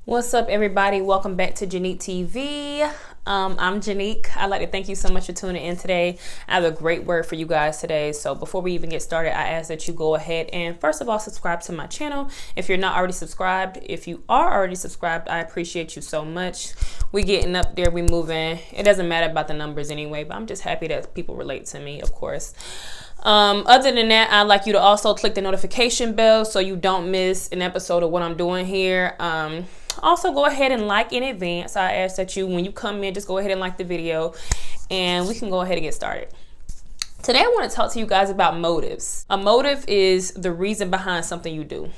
What's up, everybody? Welcome back to Janique TV. I'm Janique. I'd like to thank you so much for tuning in today. I have a great word for you guys today. So before we even get started, I ask that you go ahead and first of all, subscribe to my channel. If you're not already subscribed, if you are already subscribed, I appreciate you so much. We getting up there, we moving. It doesn't matter about the numbers anyway, but I'm just happy that people relate to me, of course. Other than that, I'd like you to also click the notification bell so you don't miss an episode of what I'm doing here. Also, go ahead and like in advance. I ask that you, when you come in, just go ahead and like the video and we can go ahead and get started. Today, I want to talk to you guys about motives. A motive is the reason behind something you do.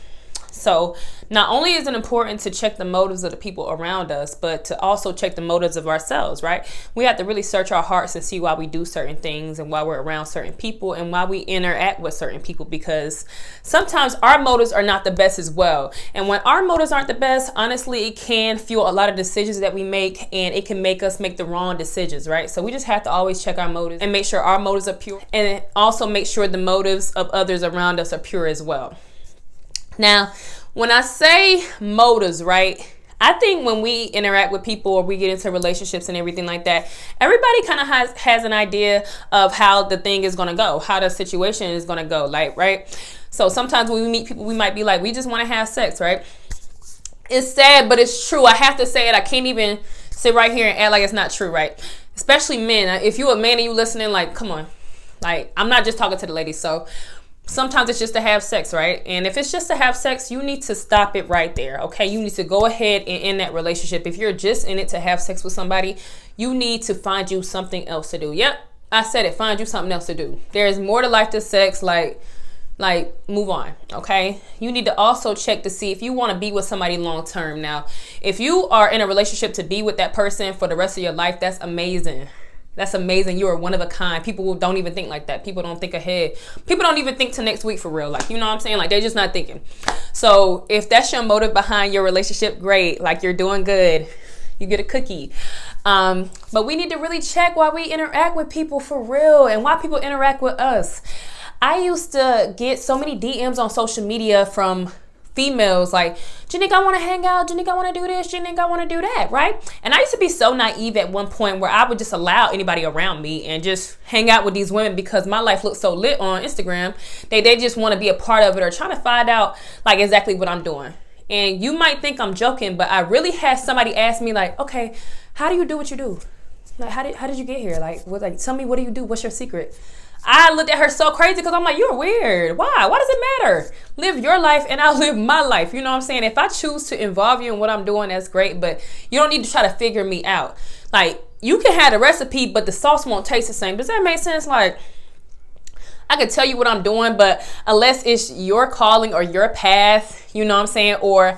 So not only is it important to check the motives of the people around us, but to also check the motives of ourselves, right? We have to really search our hearts and see why we do certain things and why we're around certain people and why we interact with certain people, because sometimes our motives are not the best as well. And when our motives aren't the best, honestly, it can fuel a lot of decisions that we make and it can make us make the wrong decisions, right? So we just have to always check our motives and make sure our motives are pure, and also make sure the motives of others around us are pure as well. Now, when I say motives, right, I think when we interact with people or we get into relationships and everything like that, everybody kind of has an idea of how the thing is going to go, how the situation is going to go, like, right? So sometimes when we meet people, we might be like, we just want to have sex, right? It's sad, but it's true. I have to say it. I can't even sit right here and act like it's not true, right? Especially men. If you're a man and you listening, like, come on. Like, I'm not just talking to the ladies, so sometimes it's just to have sex, right? And if it's just to have sex, you need to stop it right there, okay? You need to go ahead and end that relationship. If you're just in it to have sex with somebody, you need to find you something else to do. Yep, I said it. Find you something else to do. There is more to life than sex. Like move on, okay? You need to also check to see if you want to be with somebody long term. Now, if you are in a relationship to be with that person for the rest of your life, that's amazing. That's amazing. You are one of a kind. People don't even think like that. People don't think ahead. People don't even think to next week for real. Like, you know what I'm saying? Like, they're just not thinking. So if that's your motive behind your relationship, great. Like, you're doing good. You get a cookie. But we need to really check why we interact with people for real and why people interact with us. I used to get so many DMs on social media from females like, Janique, I want to hang out. Janique, I want to do this. Janique, I want to do that, right? And I used to be so naive at one point where I would just allow anybody around me and just hang out with these women because my life looked so lit on Instagram. They just want to be a part of it or trying to find out like exactly what I'm doing. And you might think I'm joking, but I really had somebody ask me like, okay, how do you do what you do? Like, how did you get here? Like, tell me, what do you do? What's your secret? I looked at her so crazy because I'm like, you're weird. Why? Why does it matter? Live your life and I'll live my life. You know what I'm saying? If I choose to involve you in what I'm doing, that's great. But you don't need to try to figure me out. Like, you can have the recipe, but the sauce won't taste the same. Does that make sense? Like, I could tell you what I'm doing, but unless it's your calling or your path, you know what I'm saying? Or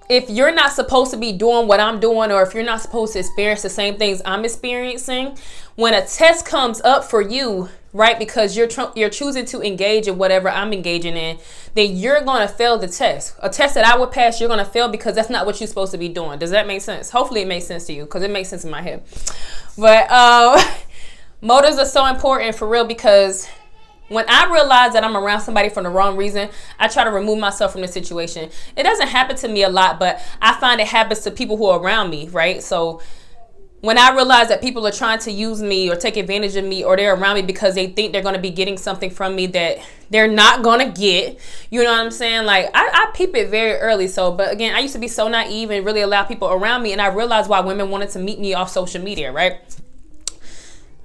if you're not supposed to be doing what I'm doing, or if you're not supposed to experience the same things I'm experiencing, when a test comes up for you, right, because you're choosing to engage in whatever I'm engaging in, then you're going to fail the test. A test that I would pass, you're going to fail because that's not what you're supposed to be doing. Does that make sense? Hopefully it makes sense to you because it makes sense in my head. But motives are so important for real, because when I realize that I'm around somebody for the wrong reason, I try to remove myself from the situation. It doesn't happen to me a lot, but I find it happens to people who are around me, right? So when I realize that people are trying to use me or take advantage of me, or they're around me because they think they're going to be getting something from me that they're not going to get, you know what I'm saying? Like, I peep it very early. So, but again, I used to be so naive and really allow people around me. And I realized why women wanted to meet me off social media, right?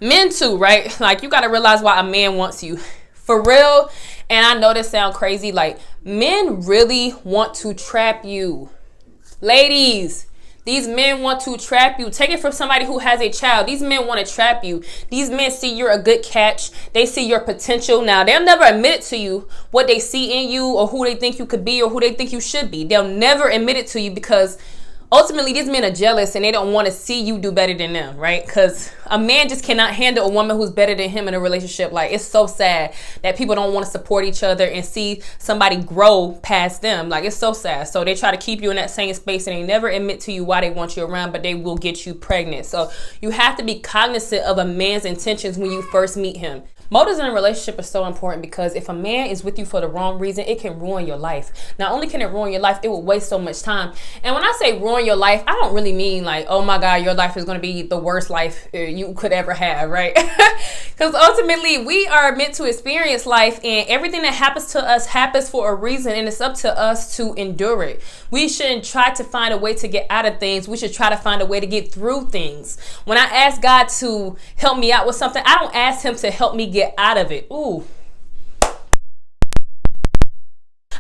Men too, right? Like, you got to realize why a man wants you for real. And I know this sounds crazy. Like, men really want to trap you. Ladies, these men want to trap you. Take it from somebody who has a child. These men want to trap you. These men see you're a good catch. They see your potential. Now, they'll never admit it to you what they see in you or who they think you could be or who they think you should be. They'll never admit it to you because ultimately these men are jealous and they don't want to see you do better than them, right? Because a man just cannot handle a woman who's better than him in a relationship. Like, it's so sad that people don't want to support each other and see somebody grow past them. Like, it's so sad. So they try to keep you in that same space and they never admit to you why they want you around, but they will get you pregnant. So you have to be cognizant of a man's intentions when you first meet him. Motives in a relationship are so important because if a man is with you for the wrong reason, it can ruin your life. Not only can it ruin your life, it will waste so much time. And when I say ruin your life, I don't really mean like, oh my God, your life is going to be the worst life you could ever have, right? Because ultimately, we are meant to experience life, and everything that happens to us happens for a reason, and it's up to us to endure it. We shouldn't try to find a way to get out of things. We should try to find a way to get through things. When I ask God to help me out with something, I don't ask him to help me get out of it. Ooh.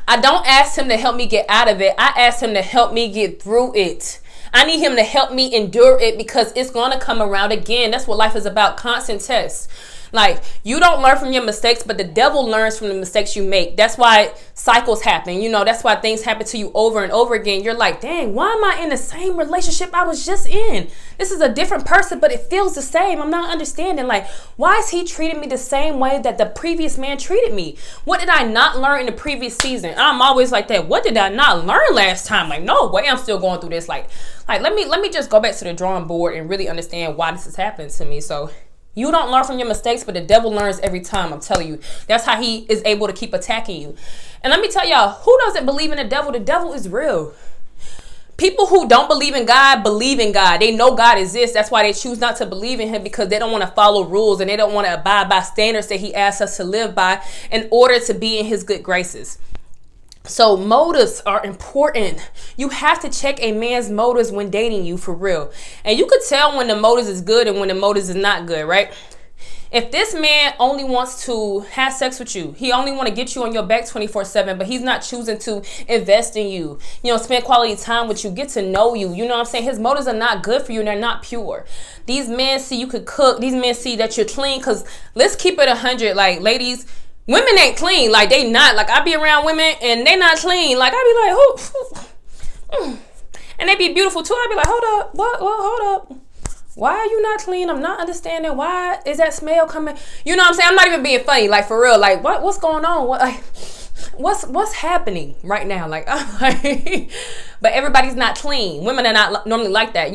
I don't ask him to help me get out of it. I ask him to help me get through it. I need him to help me endure it because it's going to come around again. That's what life is about, constant tests. Like, you don't learn from your mistakes, but the devil learns from the mistakes you make. That's why cycles happen. You know, that's why things happen to you over and over again. You're like, dang, why am I in the same relationship I was just in? This is a different person, but it feels the same. I'm not understanding. Like, why is he treating me the same way that the previous man treated me? What did I not learn in the previous season? I'm always like that. What did I not learn last time? Like, no way, I'm still going through this. Like let me just go back to the drawing board and really understand why this is happening to me. So you don't learn from your mistakes, but the devil learns every time. I'm telling you. That's how he is able to keep attacking you. And let me tell y'all, who doesn't believe in the devil? The devil is real. People who don't believe in God believe in God. They know God exists. That's why they choose not to believe in him, because they don't want to follow rules and they don't want to abide by standards that he asks us to live by in order to be in his good graces. So motives are important. You have to check a man's motives when dating you, for real. And you could tell when the motives is good and when the motives is not good, right? If this man only wants to have sex with you, he only want to get you on your back 24/7, but he's not choosing to invest in you, spend quality time with you, get to know you. You know what I'm saying? His motives are not good for you and they're not pure. These men see you could cook. These men see that you're clean, because let's keep it 100. Like, ladies, women ain't clean. Like, they not. Like, I be around women and they not clean. Like, I be like, and they be beautiful too. I be like, hold up. What? Hold up. Why are you not clean? I'm not understanding. Why is that smell coming? You know what I'm saying? I'm not even being funny. Like, for real. Like, what's going on? What's happening right now? Like, but everybody's not clean. Women are not normally like that.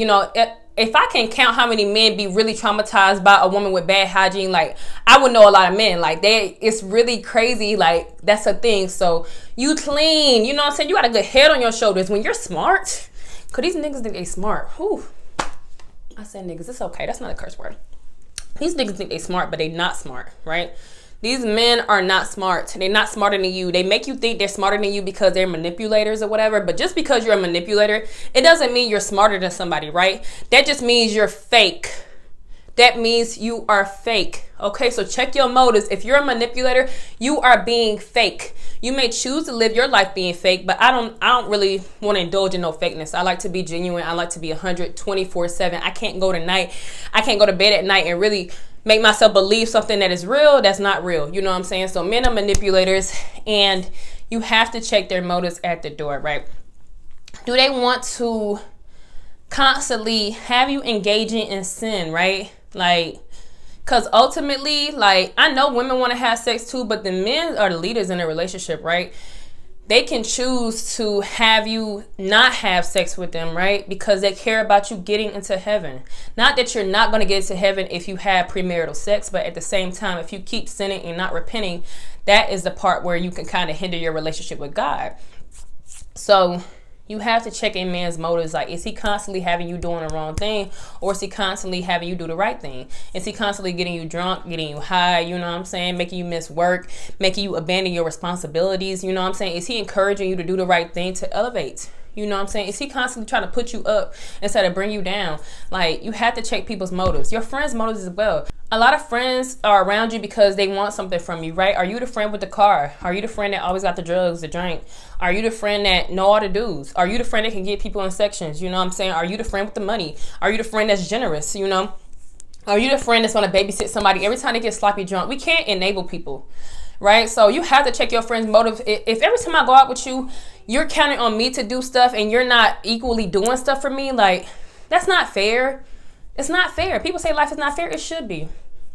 If I can count how many men be really traumatized by a woman with bad hygiene, like, I would know a lot of men. Like, it's really crazy. Like, that's a thing. So you clean. You know what I'm saying? You got a good head on your shoulders when you're smart. Because these niggas think they smart. Whew. I said niggas. It's okay. That's not a curse word. These niggas think they smart, but they not smart, right? These men are not smart. They're not smarter than you. They make you think they're smarter than you because they're manipulators or whatever. But just because you're a manipulator, it doesn't mean you're smarter than somebody, right? That just means you're fake. That means you are fake. Okay, so check your motives. If you're a manipulator, you are being fake. You may choose to live your life being fake, but I don't really want to indulge in no fakeness. I like to be genuine. I like to be 124/7. I can't go to bed at night and really make myself believe something that is real that's not real. You know what I'm saying? So men are manipulators, and you have to check their motives at the door, right? Do they want to constantly have you engaging in sin, right? Like, because ultimately, like, I know women want to have sex too, but the men are the leaders in a relationship, right? They can choose to have you not have sex with them, right? Because they care about you getting into heaven. Not that you're not going to get into heaven if you have premarital sex, but at the same time, if you keep sinning and not repenting, that is the part where you can kind of hinder your relationship with God. So you have to check a man's motives. Like, is he constantly having you doing the wrong thing, or is he constantly having you do the right thing? Is he constantly getting you drunk, getting you high, you know what I'm saying, making you miss work, making you abandon your responsibilities, you know what I'm saying? Is he encouraging you to do the right thing to elevate? You know what I'm saying? Is he constantly trying to put you up instead of bring you down? Like, you have to check people's motives. Your friends' motives as well. A lot of friends are around you because they want something from you, right? Are you the friend with the car? Are you the friend that always got the drugs, the drink? Are you the friend that know all the dudes? Are you the friend that can get people in sections? You know what I'm saying? Are you the friend with the money? Are you the friend that's generous, you know? Are you the friend that's going to babysit somebody every time they get sloppy drunk? We can't enable people, right? So you have to check your friend's motive. If every time I go out with you, you're counting on me to do stuff and you're not equally doing stuff for me, like, that's not fair. It's not fair. People say life is not fair. It should be.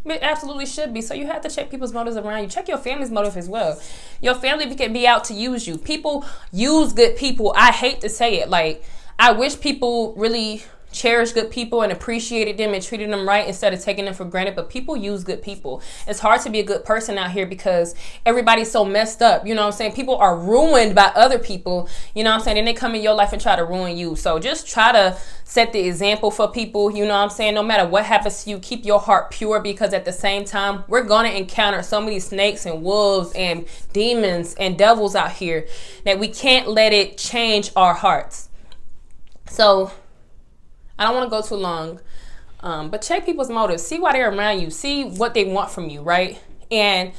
It absolutely should be. So you have to check people's motives around you. Check your family's motive as well. Your family can be out to use you. People use good people. I hate to say it. Like, I wish people really cherished good people and appreciated them and treated them right instead of taking them for granted. But people use good people. It's hard to be a good person out here because everybody's so messed up. You know what I'm saying? People are ruined by other people. You know what I'm saying? And they come in your life and try to ruin you. So just try to set the example for people. You know what I'm saying? No matter what happens to you, keep your heart pure, because at the same time, we're going to encounter so many snakes and wolves and demons and devils out here that we can't let it change our hearts. So I don't want to go too long, but check people's motives. See why they're around you. See what they want from you, right? And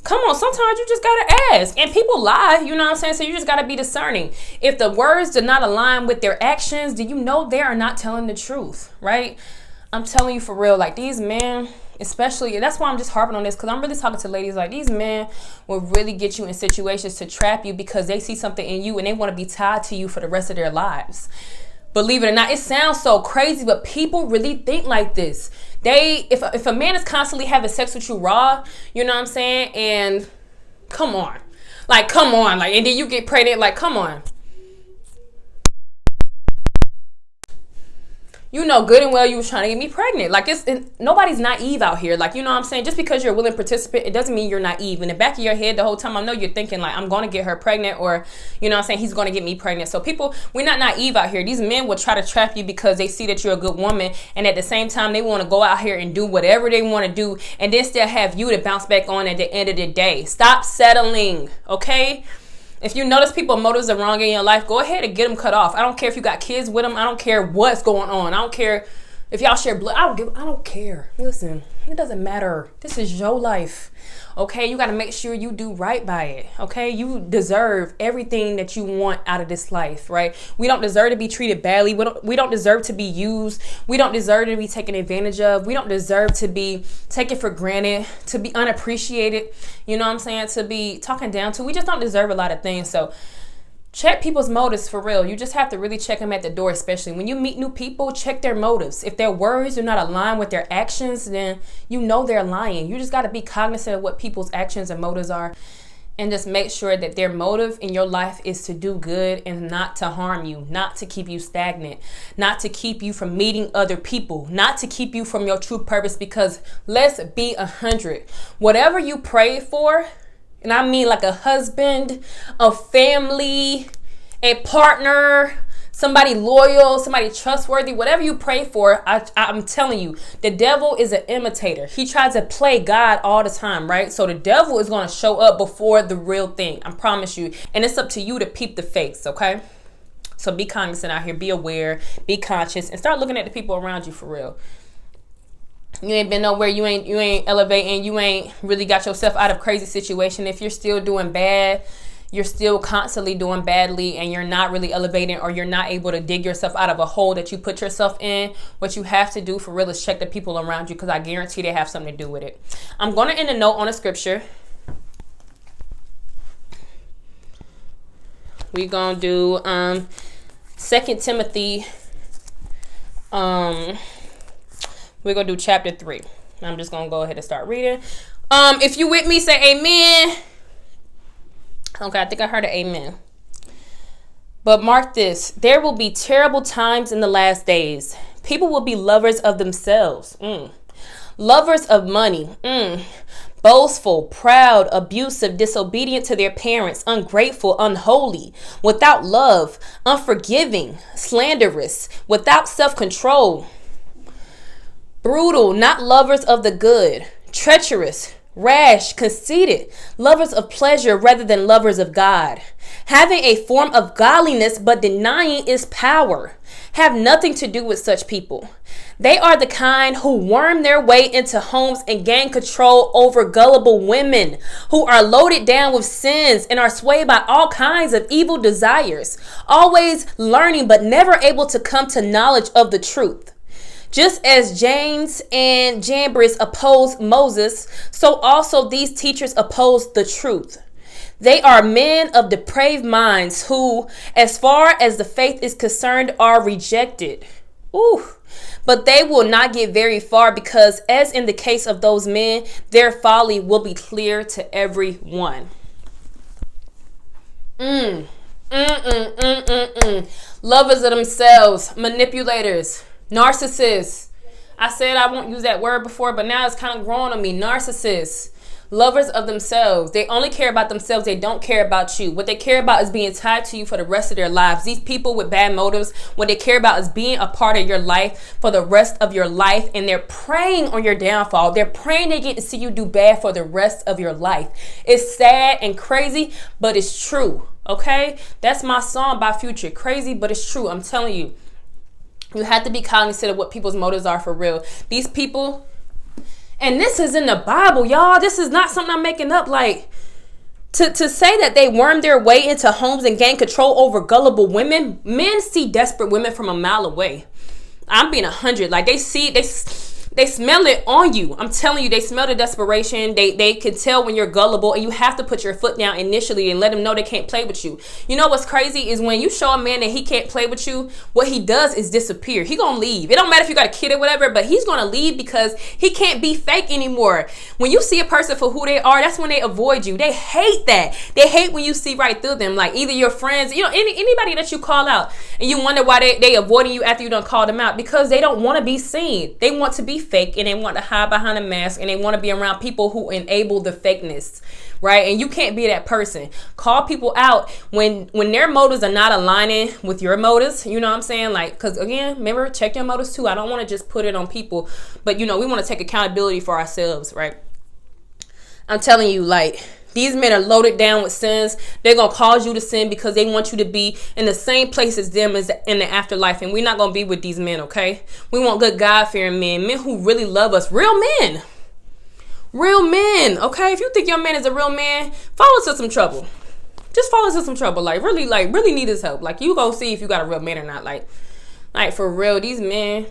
come on, sometimes you just got to ask. And people lie, you know what I'm saying? So you just got to be discerning. If the words do not align with their actions, do you know they are not telling the truth, right? I'm telling you for real, like these men, especially, that's why I'm just harping on this, because I'm really talking to ladies, like these men will really get you in situations to trap you because they see something in you and they want to be tied to you for the rest of their lives. Believe it or not, it sounds so crazy, but people really think like this. If a man is constantly having sex with you raw, you know what I'm saying? And come on, like, and then you get pregnant, like, come on. You know good and well you was trying to get me pregnant. Like, nobody's naive out here. Like, you know what I'm saying? Just because you're a willing participant, it doesn't mean you're naive. In the back of your head, the whole time, I know you're thinking, like, I'm going to get her pregnant, or, you know what I'm saying, he's going to get me pregnant. So people, we're not naive out here. These men will try to trap you because they see that you're a good woman, and at the same time, they want to go out here and do whatever they want to do, and then still have you to bounce back on at the end of the day. Stop settling, okay? If you notice people motives are wrong in your life, go ahead and get them cut off. I don't care if you got kids with them. I don't care what's going on. I don't care if y'all share blood. I don't care. Listen, it doesn't matter. This is your life. Okay, you got to make sure you do right by it. Okay, you deserve everything that you want out of this life, right? We don't deserve to be treated badly. We don't deserve to be used. We don't deserve to be taken advantage of. We don't deserve to be taken for granted, to be unappreciated. You know what I'm saying? To be talking down to. We just don't deserve a lot of things. So check people's motives for real. You just have to really check them at the door, especially when you meet new people. Check their motives. If their words do not align with their actions, then you know they're lying. You just got to be cognizant of what people's actions and motives are, and just make sure that their motive in your life is to do good and not to harm you, not to keep you stagnant, not to keep you from meeting other people, not to keep you from your true purpose. Because let's be 100. Whatever you pray for, and I mean like a husband, a family, a partner, somebody loyal, somebody trustworthy, whatever you pray for, I'm telling you, the devil is an imitator. He tries to play God all the time, right? So the devil is going to show up before the real thing. I promise you. And it's up to you to peep the fakes, okay? So be cognizant out here. Be aware. Be conscious. And start looking at the people around you for real. You ain't been nowhere. You ain't elevating. You ain't really got yourself out of crazy situation. If you're still doing bad, you're still constantly doing badly, and you're not really elevating, or you're not able to dig yourself out of a hole that you put yourself in, what you have to do for real is check the people around you, because I guarantee they have something to do with it. I'm going to end a note on a scripture. We're going to do 2 Timothy. We're going to do chapter 3. I'm just going to go ahead and start reading. If you with me, say amen. Okay, I think I heard an amen. But mark this. There will be terrible times in the last days. People will be lovers of themselves. Lovers of money. Boastful, proud, abusive, disobedient to their parents, ungrateful, unholy, without love, unforgiving, slanderous, without self-control, brutal, not lovers of the good, treacherous, rash, conceited, lovers of pleasure rather than lovers of God, having a form of godliness but denying its power. Have nothing to do with such people. They are the kind who worm their way into homes and gain control over gullible women who are loaded down with sins and are swayed by all kinds of evil desires, always learning but never able to come to knowledge of the truth. Just as Jannes and Jambres opposed Moses, so also these teachers oppose the truth. They are men of depraved minds who, as far as the faith is concerned, are rejected. But they will not get very far, because, as in the case of those men, their folly will be clear to everyone. Lovers of themselves, manipulators, narcissists. I said I won't use that word before, but now it's kind of growing on me. Narcissists. Lovers of themselves. They only care about themselves. They don't care about you. What they care about is being tied to you for the rest of their lives. These people with bad motives, what they care about is being a part of your life for the rest of your life. And they're preying on your downfall. They're praying they get to see you do bad for the rest of your life. It's sad and crazy, but it's true. Okay? That's my song by Future. Crazy, but it's true. I'm telling you. You have to be cognizant of what people's motives are for real. These people... And this is in the Bible, y'all. This is not something I'm making up. Like, to say that they worm their way into homes and gain control over gullible women. Men see desperate women from a mile away. I'm being 100. Like, they smell it on you. I'm telling you, they smell the desperation. They can tell when you're gullible, and you have to put your foot down initially and let them know they can't play with you. You know what's crazy is when you show a man that he can't play with you, what he does is disappear. He gonna leave. It don't matter if you got a kid or whatever, but he's gonna leave because he can't be fake anymore. When you see a person for who they are, that's when they avoid you. They hate that. They hate when you see right through them. Like either your friends, you know, anybody that you call out and you wonder why they avoiding you after you done called them out, because they don't want to be seen. They want to be fake, and they want to hide behind a mask, and they want to be around people who enable the fakeness, right? And you can't be that person. Call people out when their motives are not aligning with your motives. You know what I'm saying? Like, because again, remember, check your motives too. I don't want to just put it on people, but you know, we want to take accountability for ourselves, right? I'm telling you, like, these men are loaded down with sins. They're going to cause you to sin because they want you to be in the same place as them as in the afterlife. And we're not going to be with these men, okay? We want good God-fearing men. Men who really love us. Real men. Real men, okay? If you think your man is a real man, fall into some trouble. Just fall into some trouble. Like, really need his help. Like, you go see if you got a real man or not. Like for real, these men...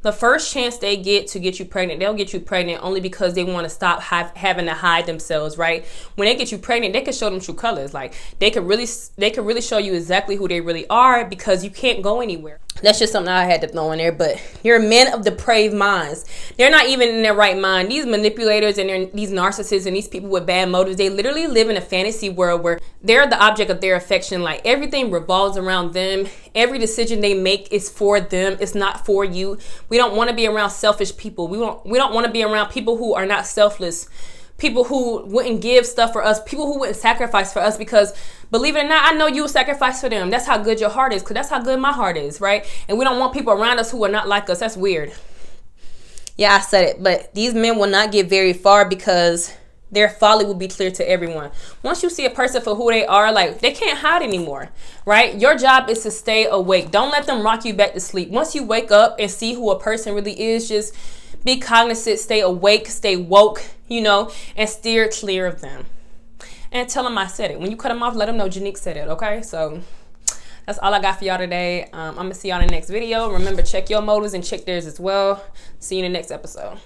The first chance they get to get you pregnant, they'll get you pregnant only because they want to stop having to hide themselves, right? When they get you pregnant, they can show them true colors. Like they could really show you exactly who they really are because you can't go anywhere. That's just something I had to throw in there. But you're men of depraved minds. They're not even in their right mind. These manipulators and these narcissists and these people with bad motives, they literally live in a fantasy world where they're the object of their affection. Like everything revolves around them. Every decision they make is for them. It's not for you. We don't want to be around selfish people. We don't want to be around people who are not selfless. People who wouldn't give stuff for us. People who wouldn't sacrifice for us because, believe it or not, I know you would sacrifice for them. That's how good your heart is, because that's how good my heart is, right? And we don't want people around us who are not like us. That's weird. Yeah, I said it. But these men will not get very far because their folly will be clear to everyone. Once you see a person for who they are, like, they can't hide anymore, right? Your job is to stay awake. Don't let them rock you back to sleep. Once you wake up and see who a person really is, just be cognizant, stay awake, stay woke, you know, and steer clear of them. And tell them I said it. When you cut them off, let them know Janique said it, okay? So that's all I got for y'all today. I'm going to see y'all in the next video. Remember, check your motives and check theirs as well. See you in the next episode.